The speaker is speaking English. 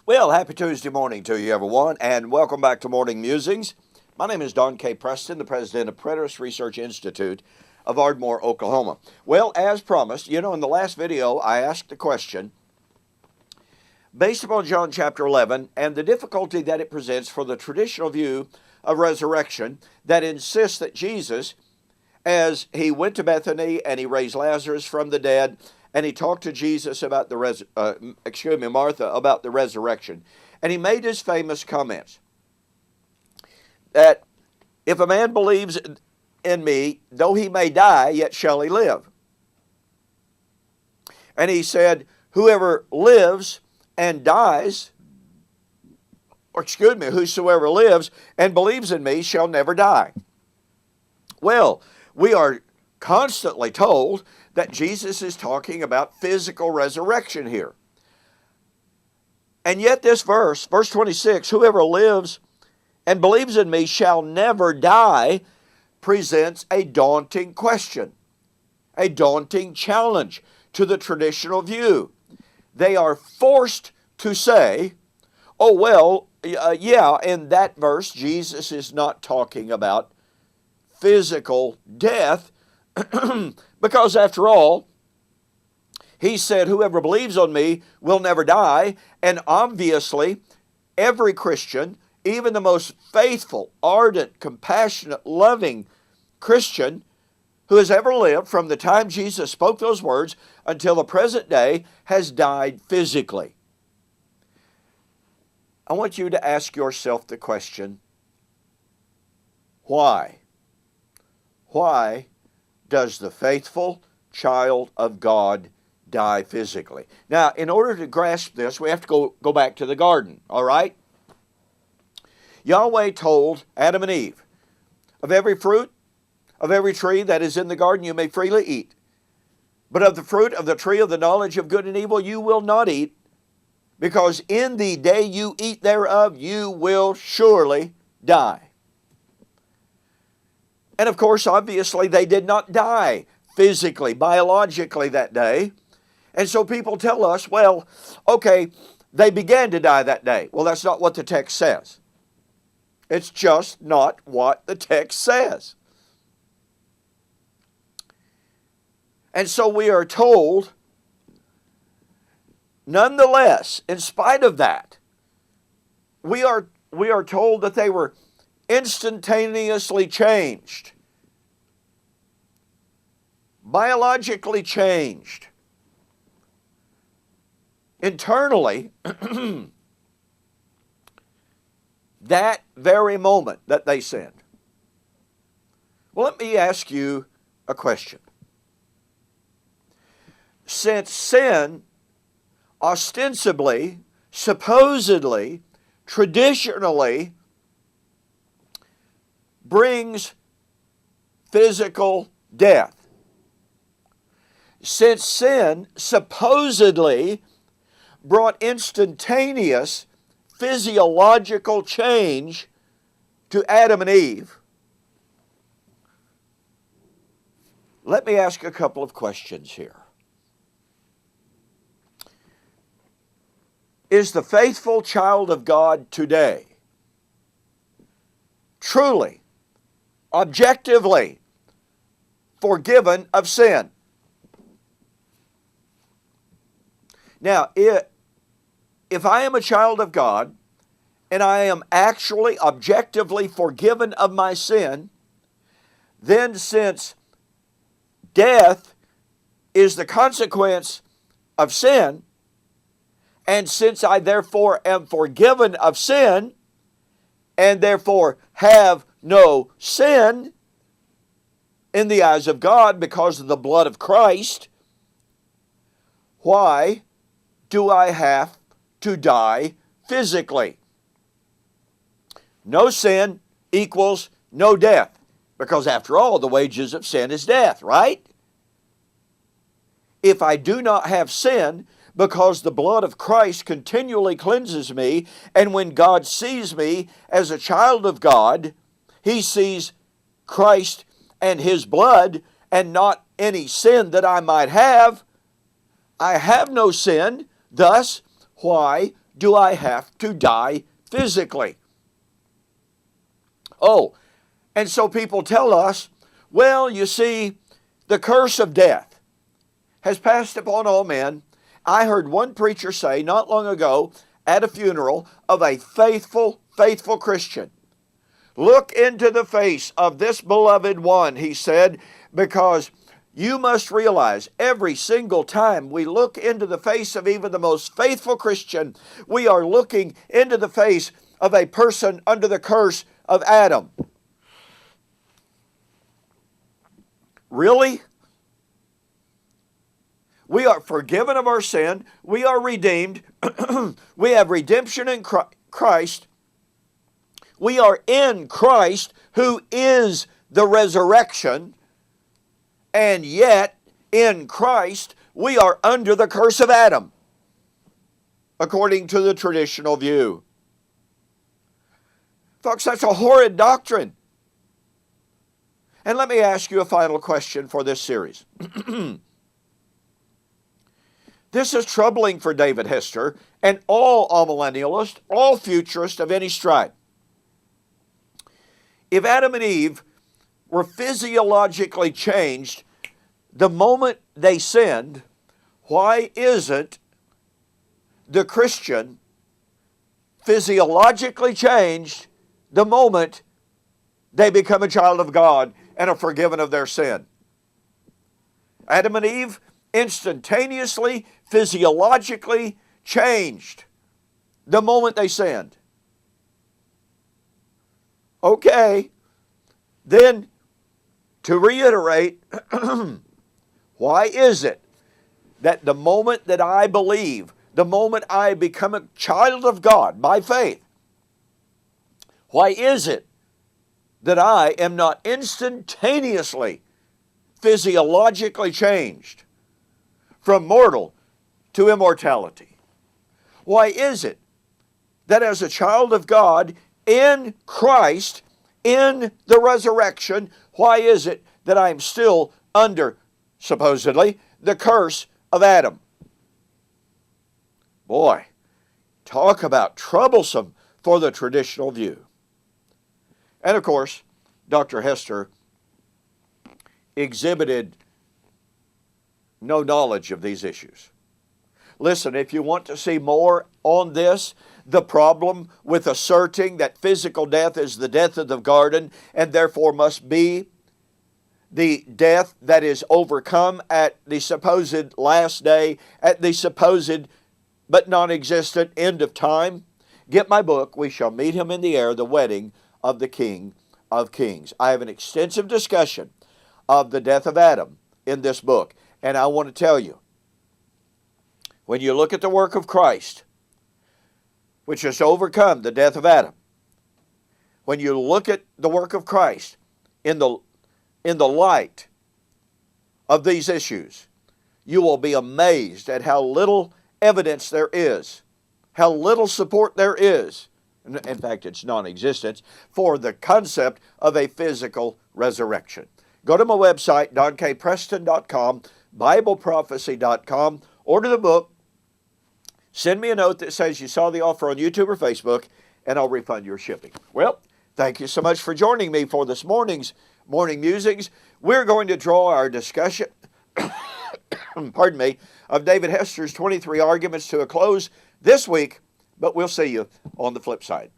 Well, happy Tuesday morning to you, everyone, and welcome back to Morning Musings. My name is Don K. Preston, the president of Preterist Research Institute of Ardmore, Oklahoma. Well, as promised, in the last video, I asked the question, based upon John chapter 11 and the difficulty that it presents for the traditional view of resurrection that insists that Jesus, as he went to Bethany and he raised Lazarus from the dead, and he talked to Jesus about Martha about the resurrection. And he made his famous comments that if a man believes in me, though he may die, yet shall he live. And he said, whoever lives and dies, whosoever lives and believes in me shall never die. Well, we are constantly told that Jesus is talking about physical resurrection here. And yet this verse 26, whoever lives and believes in me shall never die, presents a daunting question, a daunting challenge to the traditional view. They are forced to say, oh, well, in that verse, Jesus is not talking about physical death, because after all, he said, whoever believes on me will never die. And obviously, every Christian, even the most faithful, ardent, compassionate, loving Christian who has ever lived from the time Jesus spoke those words until the present day, has died physically. I want you to ask yourself the question, why? Why does the faithful child of God die physically? Now, in order to grasp this, we have to go back to the garden, all right? Yahweh told Adam and Eve, of every fruit, of every tree that is in the garden you may freely eat. But of the fruit of the tree of the knowledge of good and evil you will not eat, because in the day you eat thereof you will surely die. And of course, obviously, they did not die physically, biologically that day. And so people tell us, well, okay, they began to die that day. Well, that's not what the text says. It's just not what the text says. And so we are told, nonetheless, in spite of that, we are told that they were instantaneously changed, biologically changed, internally, that very moment that they sinned. Well, let me ask you a question. Since sin ostensibly, supposedly, traditionally brings physical death, since sin supposedly brought instantaneous physiological change to Adam and Eve, let me ask a couple of questions here. Is the faithful child of God today truly, objectively forgiven of sin? Now, if I am a child of God and I am actually objectively forgiven of my sin, then since death is the consequence of sin, and since I therefore am forgiven of sin, and therefore have no sin in the eyes of God because of the blood of Christ, why do I have to die physically? No sin equals no death, because after all, the wages of sin is death, right? If I do not have sin, because the blood of Christ continually cleanses me, and when God sees me as a child of God, He sees Christ and His blood and not any sin that I might have. I have no sin, thus why do I have to die physically? Oh, and so people tell us, well, you see, the curse of death has passed upon all men. I heard one preacher say not long ago at a funeral of a faithful Christian, look into the face of this beloved one, he said, because you must realize every single time we look into the face of even the most faithful Christian, we are looking into the face of a person under the curse of Adam. Really? We are forgiven of our sin. We are redeemed. We have redemption in Christ. We are in Christ, who is the resurrection. And yet, in Christ, we are under the curse of Adam, according to the traditional view. Folks, that's a horrid doctrine. And let me ask you a final question for this series. This is troubling for David Hester and all amillennialists, all futurists of any stripe. If Adam and Eve were physiologically changed the moment they sinned, why isn't the Christian physiologically changed the moment they become a child of God and are forgiven of their sin? Adam and Eve instantaneously, physiologically changed the moment they sinned. Okay, then to reiterate, why is it that the moment that I believe, the moment I become a child of God by faith, why is it that I am not instantaneously physiologically changed from mortal to immortality? Why is it that as a child of God in Christ, in the resurrection, why is it that I'm still under, supposedly, the curse of Adam? Boy, talk about troublesome for the traditional view. And of course, Dr. Hester exhibited no knowledge of these issues. Listen, if you want to see more on this, the problem with asserting that physical death is the death of the garden and therefore must be the death that is overcome at the supposed last day, at the supposed but non-existent end of time, get my book, We Shall Meet Him in the Air, The Wedding of the King of Kings. I have an extensive discussion of the death of Adam in this book. And I want to tell you, when you look at the work of Christ, which has overcome the death of Adam, when you look at the work of Christ in the light of these issues, you will be amazed at how little evidence there is, how little support there is, in fact it's non-existent, for the concept of a physical resurrection. Go to my website, donkpreston.com, BibleProphecy.com, order the book, send me a note that says you saw the offer on YouTube or Facebook, and I'll refund your shipping. Well, thank you so much for joining me for this morning's Morning Musings. We're going to draw our discussion, pardon me, of David Hester's 23 arguments to a close this week, but we'll see you on the flip side.